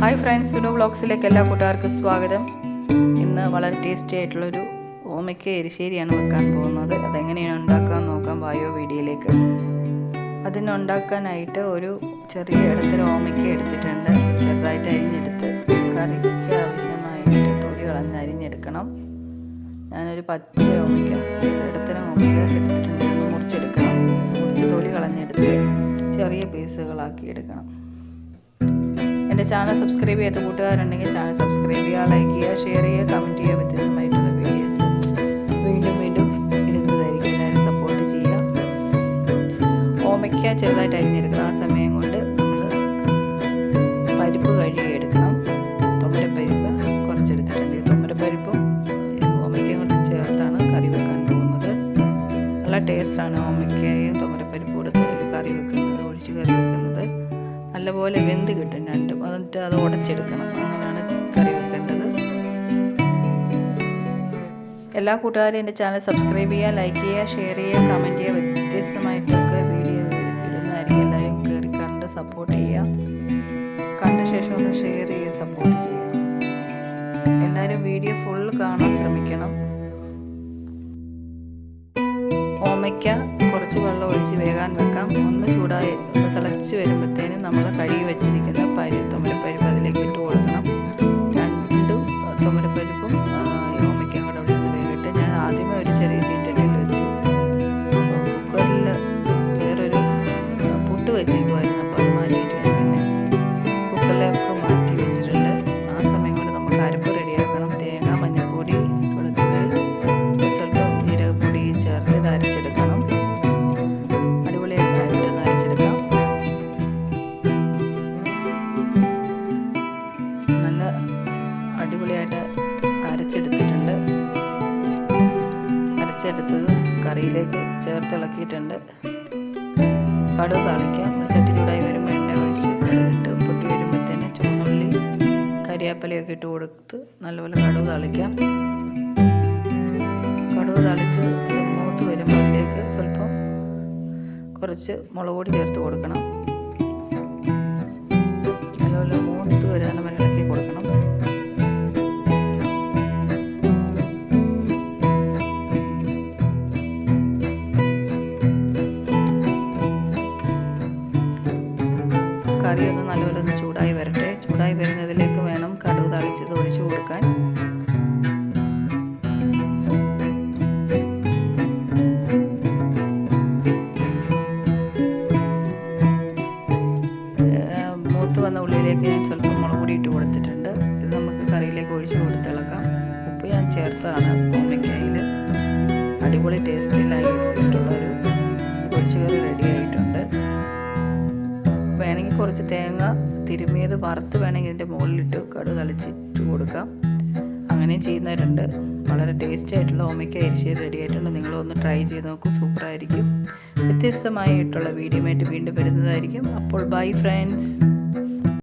Hi friends, Sunu വ്ളോഗ്സിലേക്ക് എല്ലാ കൂട്ടുകാർക്കും സ്വാഗതം. ഇന്ന് വളരെ ടേസ്റ്റി ആയിട്ടുള്ളൊരു ഓമയ്ക്ക എരിശ്ശേരിയാണ് വെക്കാൻ പോകുന്നത്. അതെങ്ങനെയാണ് ഉണ്ടാക്കാൻ നോക്കാം. വായോ വീഡിയോയിലേക്ക്. അതിനുണ്ടാക്കാനായിട്ട് ഒരു ചെറിയ ഇടത്തരം ഓമയ്ക്ക എടുത്തിട്ടുണ്ട്. ചെറുതായിട്ട് അരിഞ്ഞെടുത്ത് കറിക്ക് ആവശ്യമായിട്ട് തൊലി കളഞ്ഞ് അരിഞ്ഞെടുക്കണം. ഞാനൊരു പച്ച ഓമയ്ക്ക, ഇടത്തരം ഓമയ്ക്ക എടുത്തിട്ടുണ്ട്. ഒന്ന് മുറിച്ചെടുക്കണം. മുറിച്ച് തൊലി കളഞ്ഞെടുത്ത് ചെറിയ പീസുകളാക്കി എടുക്കണം. എൻ്റെ ചാനൽ സബ്സ്ക്രൈബ് ചെയ്യാത്ത കൂട്ടുകാരുണ്ടെങ്കിൽ ചാനൽ സബ്സ്ക്രൈബ് ചെയ്യുക, ലൈക്ക് ചെയ്യുക, ഷെയർ ചെയ്യുക, കമൻറ്റ് ചെയ്യുക. വ്യത്യസ്തമായിട്ടുള്ള വീഡിയോസ് വീണ്ടും ഇടുന്നതായിരിക്കും. എല്ലാവരും സപ്പോർട്ട് ചെയ്യുക. ഓമയ്ക്ക ചെറുതായിട്ട് അരിഞ്ഞെടുക്കണം. ആ സമയം കൊണ്ട് നമ്മൾ പരിപ്പ് കഴുകിയെടുക്കണം. തൊമ്മരപ്പരിപ്പ് കുറച്ചെടുത്തിട്ടുണ്ട്. തൊമ്മരപ്പരിപ്പും ഓമയ്ക്കയും കൂടെ ചേർത്താണ് കറി വെക്കാൻ പോകുന്നത്. നല്ല ടേസ്റ്റാണ് ഓമയ്ക്കയും തൊമ്മരപ്പരിപ്പും കൂടെ കറി വെക്കുന്നത്, ഒഴിച്ച് കറി വെക്കുന്നത്. നല്ലപോലെ വെന്ത് കിട്ടും രണ്ടും. എന്നിട്ട് അത് ഉടച്ചെടുക്കണം. അങ്ങനെയാണ് കറി വെക്കേണ്ടത്. എല്ലാ കൂട്ടുകാരും എൻ്റെ ചാനൽ സബ്സ്ക്രൈബ് ചെയ്യുക, ലൈക്ക് ചെയ്യുക, ഷെയർ ചെയ്യുക, കമൻറ്റ് ചെയ്യുക. വ്യത്യസ്തമായിട്ടൊക്കെ വീഡിയോ ഇടുന്നതായിരിക്കും. എല്ലാവരും കയറി കണ്ട് സപ്പോർട്ട് ചെയ്യുക. കണ്ട ശേഷം ഒന്ന് ഷെയർ ചെയ്യുക, സപ്പോർട്ട് ചെയ്യുക. എല്ലാവരും വീഡിയോ ഫുൾ കാണാൻ ശ്രമിക്കണം. ഓമയ്ക്ക കുറച്ച് വെള്ളം ഒഴിച്ച് വേകാൻ വെക്കാം. ഒന്ന് ചൂടായി ഒന്ന് തിളച്ച് വരുമ്പോഴത്തേനും നമ്മൾ കഴുകി വെച്ചിരിക്കുന്ന തൊമ്മരപ്പരിപ്പ് അതിലേക്ക് ഇട്ട് കൊടുക്കണം. രണ്ടും തൊമ്മരപ്പരിപ്പും ഓമയ്ക്കയും കൂടെ അവിടെ വേവിട്ട് ഞാൻ ആദ്യമേ ഒരു ചെറിയ ചീറ്റലിൽ വെച്ചു. അപ്പോൾ കുക്കറിൽ വേറൊരു പുട്ട് വെച്ചേക്കുമായിരുന്നു. അപ്പോൾ അത് മാറ്റിയിട്ട് ഞാൻ പിന്നെ കുക്കറിലേക്ക് മാറ്റി വെച്ചിട്ടുണ്ട്. ആ സമയം കൊണ്ട് നമുക്ക് അരപ്പ് റെഡിയാക്കണം. തേങ്ങ, മഞ്ഞൾപ്പൊടി, വെളുത്തുള്ളി, സ്വല്പം ജീരകപ്പൊടി ചേർത്ത് ഇത് അരച്ചെടുക്കണം. അടിപൊളിയായിട്ടൊന്ന് അരച്ചെടുക്കാം. നല്ല അടിപൊളിയായിട്ട് അരച്ചെടുത്തിട്ടുണ്ട്. അരച്ചെടുത്തത് കറിയിലേക്ക് ചേർത്ത് ഇളക്കിയിട്ടുണ്ട്. കടുക് താളിക്കാം. ഒരു ചട്ടി ചൂടായി വരുമ്പോൾ എണ്ണ ഒഴിച്ച് കടുകിട്ട് പൊട്ടി വരുമ്പോഴത്തേന് ചുവന്നുള്ളി, കരിയാപ്പലയൊക്കെ ഇട്ട് കൊടുത്ത് നല്ലപോലെ കടുക് താളിക്കാം. കടുക് താളിച്ച് മൂത്ത് വരുമ്പോൾ അതിലേക്ക് സ്വല്പം കുറച്ച് മുളക് പൊടി ചേർത്ത് കൊടുക്കണം. നല്ലപോലെ മൂത്ത് വരാൻ ഇളക്കി കൊടുക്കണം. കറി ഒന്ന് നല്ലപോലെ ഒന്ന് ചൂടായി വരട്ടെ. ചൂടായി വരുന്നതിലേക്ക് വേണം കടുക് താളിച്ചത് ഒഴിച്ചു കൊടുക്കാൻ. മൂത്ത് വന്ന ഉള്ളിലേക്ക് ഞാൻ സ്വല്പം മുളക് പൊടി ഇട്ട് കൊടുത്തിട്ടുണ്ട്. ഇത് നമുക്ക് കറിയിലേക്ക് ഒഴിച്ച് കൊടുത്തിളക്കാം. ഉപ്പ് ഞാൻ ചേർത്താണ് ഓമയ്ക്കയിൽ. അടിപൊളി ടേസ്റ്റിലായിട്ടുള്ളൊരു ഒഴിച്ച് കറി റെഡി ആയിട്ടുണ്ട്. വേണമെങ്കിൽ കുറച്ച് തേങ്ങ തിരുമ്മിയത് വറുത്ത് വേണമെങ്കിൽ ഇതിൻ്റെ മുകളിലിട്ട് കടുക് തളിച്ചിട്ട് കൊടുക്കാം. അങ്ങനെ ചെയ്യുന്നവരുണ്ട്. വളരെ ടേസ്റ്റി ആയിട്ടുള്ള ഓമയ്ക്ക എരിശ്ശേരി റെഡി ആയിട്ടുണ്ട്. നിങ്ങളൊന്ന് ട്രൈ ചെയ്ത് നോക്കൂ. സൂപ്പറായിരിക്കും. വ്യത്യസ്തമായിട്ടുള്ള വീഡിയോ ആയിട്ട് വീണ്ടും വരുന്നതായിരിക്കും. അപ്പോൾ ബൈ ഫ്രണ്ട്സ്.